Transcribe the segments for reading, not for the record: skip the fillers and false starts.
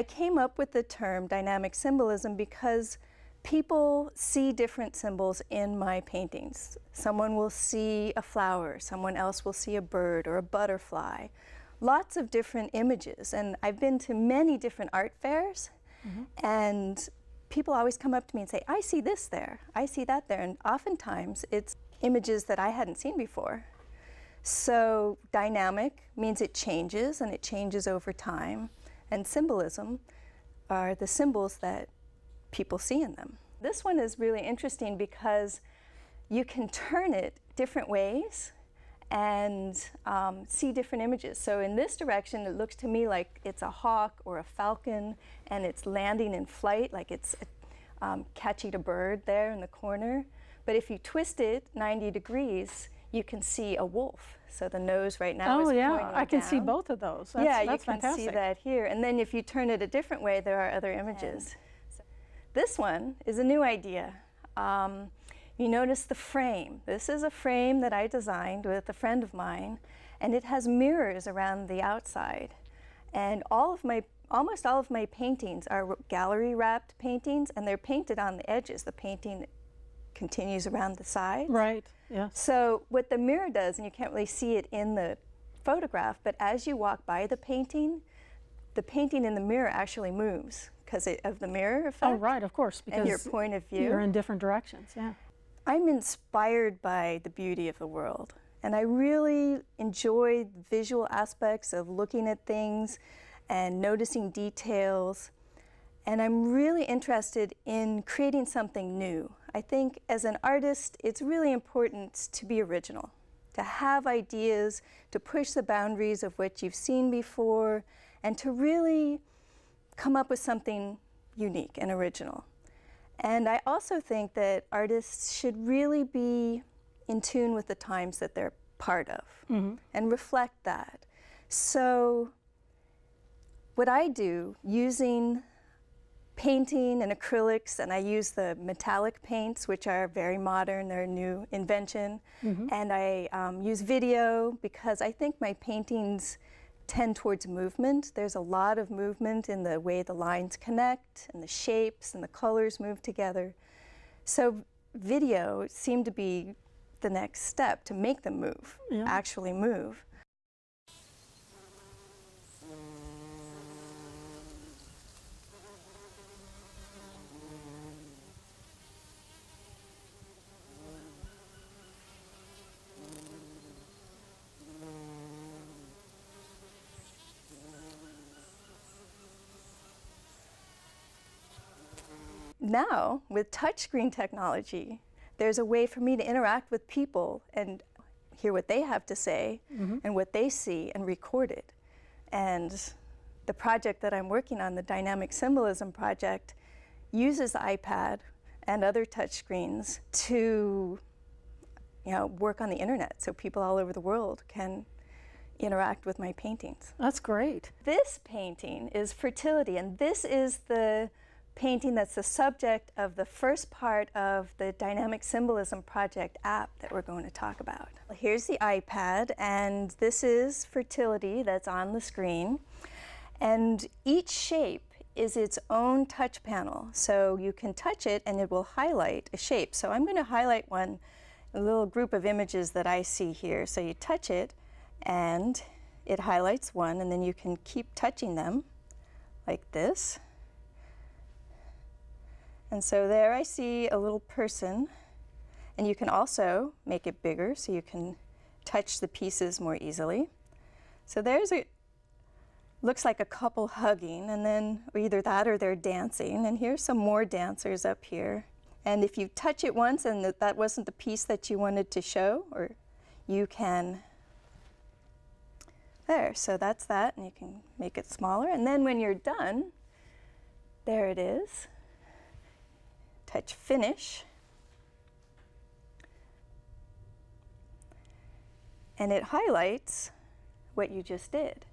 I came up with the term dynamic symbolism because people see different symbols in my paintings. Someone will see a flower, someone else will see a bird or a butterfly. Lots of different images, and I've been to many different art fairs, and people always come up to me and say, I see this there, I see that there, and oftentimes it's images that I hadn't seen before. So dynamic means it changes, and it changes over time, and symbolism are the symbols that people see in them. This one is really interesting because you can turn it different ways and see different images. So in this direction, it looks to me like it's a hawk or a falcon, and it's landing in flight, like it's catching a bird there in the corner. But if you twist it 90 degrees, you can see a wolf. So the nose right now is pointing down. I can see both of those. That's you can fantastic. see that here. And then if you turn it a different way, there are other images. This one is a new idea. You notice the frame. This is a frame that I designed with a friend of mine, and it has mirrors around the outside. And almost all of my paintings are gallery wrapped paintings, and they're painted on the edges. The painting continues around the sides. Right, yes. So what the mirror does, and you can't really see it in the photograph, but as you walk by the painting in the mirror actually moves because of the mirror effect. Oh, right, of course, because and your point of view. You're in different directions, yeah. I'm inspired by the beauty of the world, and I really enjoy the visual aspects of looking at things and noticing details, and I'm really interested in creating something new. I think as an artist, it's really important to be original, to have ideas, to push the boundaries of what you've seen before, and to really come up with something unique and original. And I also think that artists should really be in tune with the times that they're part of and reflect that. So what I do using painting and acrylics, and I use the metallic paints, which are very modern, they're a new invention, and I use video because I think my paintings tend towards movement. There's a lot of movement in the way the lines connect and the shapes and the colors move together. So video seemed to be the next step to make them move, actually move. Now, with touchscreen technology, there's a way for me to interact with people and hear what they have to say and what they see and record it. And the project that I'm working on, the Dynamic Symbolism Project, uses the iPad and other touchscreens to work on the internet so people all over the world can interact with my paintings. That's great. This painting is fertility, and this is the painting that's the subject of the first part of the Dynamic Symbolism Project app that we're going to talk about. Here's the iPad, and this is fertility that's on the screen. And each shape is its own touch panel. So you can touch it and it will highlight a shape. So I'm going to highlight a little group of images that I see here. So you touch it and it highlights one, and then you can keep touching them like this. And so there I see a little person, and you can also make it bigger so you can touch the pieces more easily. So looks like a couple hugging, and then either that or they're dancing, and here's some more dancers up here. And if you touch it once and that wasn't the piece that you wanted to show, or you can, there, so that's that, and you can make it smaller. And then when you're done, there it is. Touch finish, and it highlights what you just did.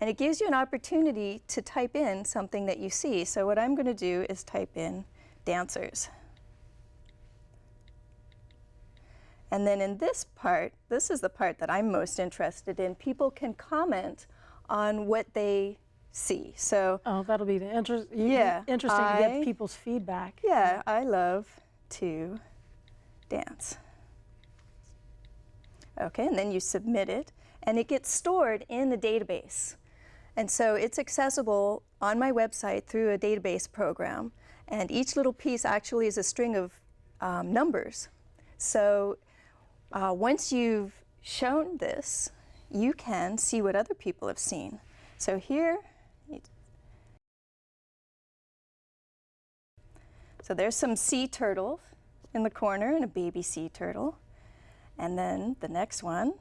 And it gives you an opportunity to type in something that you see. So what I'm going to do is type in dancers. And then in this part, this is the part that I'm most interested in. People can comment on what they see. So Oh, that'll be yeah, interesting to get people's feedback. yeah, I love to dance. Okay, and then you submit it, and it gets stored in the database. And so it's accessible on my website through a database program, and each little piece actually is a string of numbers. So once you've shown this, you can see what other people have seen. So here, so there's some sea turtles in the corner and a baby sea turtle. And then the next one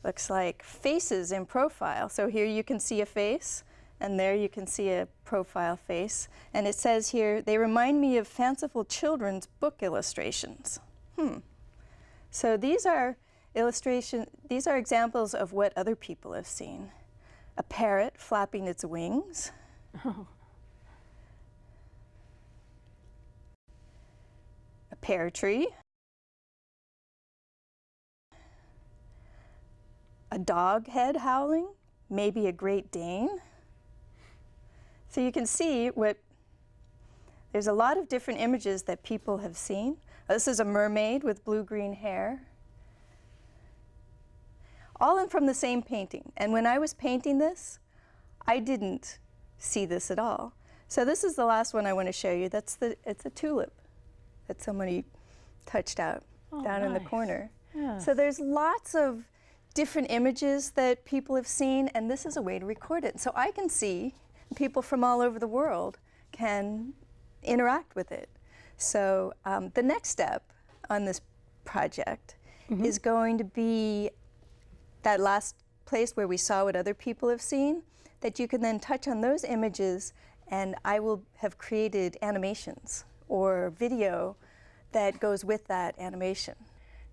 looks like faces in profile. So here you can see a face, and there you can see a profile face. And it says here, they remind me of fanciful children's book illustrations. So these are examples of what other people have seen. A parrot flapping its wings. Oh. A pear tree. A dog head howling, maybe a Great Dane. So you can see there's a lot of different images that people have seen. This is a mermaid with blue-green hair. All in from the same painting. And when I was painting this, I didn't see this at all. So this is the last one I want to show you. It's a tulip that somebody touched out down in the corner. Yes. So there's lots of different images that people have seen, and this is a way to record it. So I can see people from all over the world can interact with it. So the next step on this project is going to be that last place where we saw what other people have seen, that you can then touch on those images, and I will have created animations or video that goes with that animation.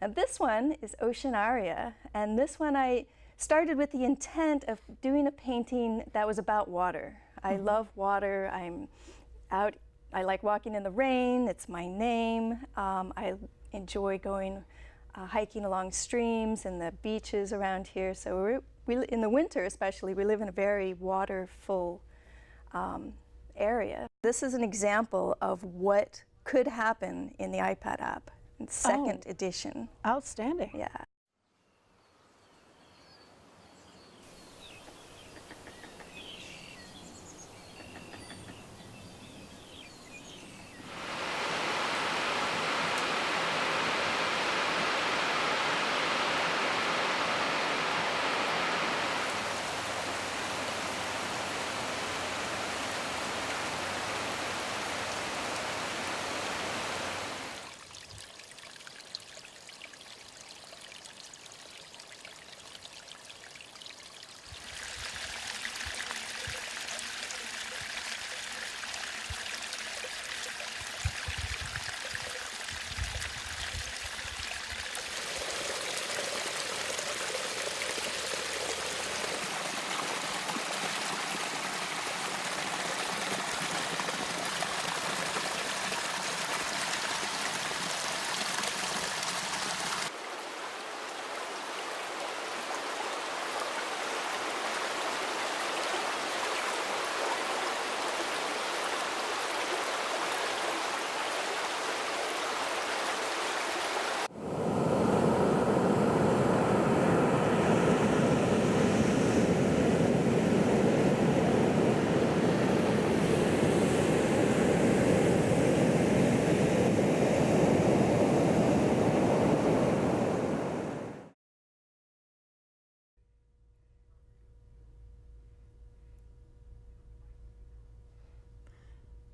Now this one is Oceanaria, and this one I started with the intent of doing a painting that was about water. I love water. I like walking in the rain. It's my name. I enjoy going hiking along streams and the beaches around here. So in the winter especially, we live in a very water-full area. This is an example of what could happen in the iPad app, second edition. Outstanding. Yeah.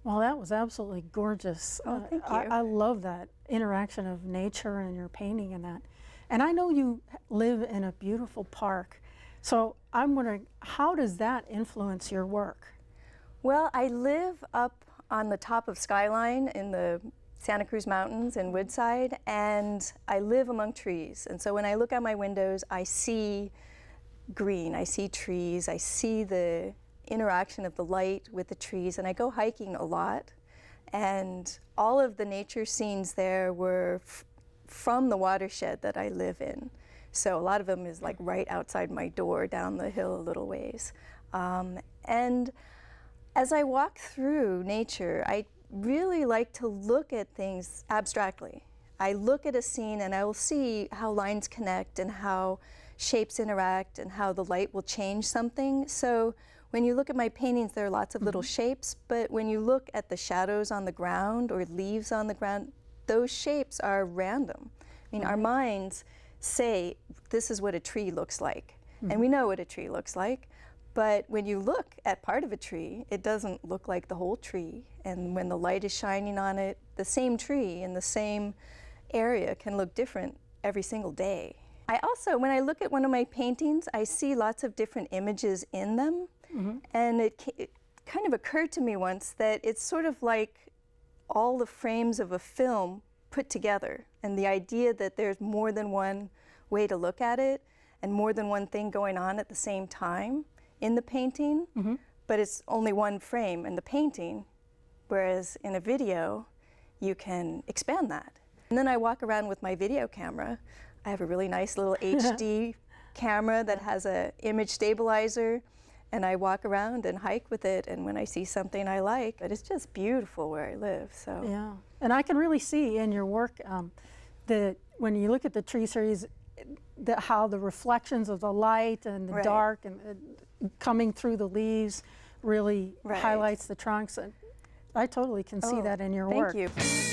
Well, that was absolutely gorgeous. Oh, thank you. I love that interaction of nature and your painting and that. And I know you live in a beautiful park. So I'm wondering, how does that influence your work? Well, I live up on the top of Skyline in the Santa Cruz Mountains in Woodside, and I live among trees. And so when I look out my windows, I see green, I see trees, I see the interaction of the light with the trees, and I go hiking a lot. And all of the nature scenes there were from the watershed that I live in. So a lot of them is like right outside my door, down the hill a little ways. And as I walk through nature, I really like to look at things abstractly. I look at a scene and I will see how lines connect and how shapes interact and how the light will change something. So when you look at my paintings, there are lots of little shapes, but when you look at the shadows on the ground or leaves on the ground, those shapes are random. I mean, our minds say, this is what a tree looks like. And we know what a tree looks like. But when you look at part of a tree, it doesn't look like the whole tree. And when the light is shining on it, the same tree in the same area can look different every single day. I also, when I look at one of my paintings, I see lots of different images in them. And it kind of occurred to me once that it's sort of like all the frames of a film put together. And the idea that there's more than one way to look at it and more than one thing going on at the same time in the painting, but it's only one frame in the painting, whereas in a video, you can expand that. And then I walk around with my video camera. I have a really nice little HD camera that has an image stabilizer, and I walk around and hike with it, and when I see something I like, but it's just beautiful where I live, so. Yeah, and I can really see in your work that when you look at the tree series, how the reflections of the light and the dark and coming through the leaves really highlights the trunks. And I totally can see that in your work. Thank you.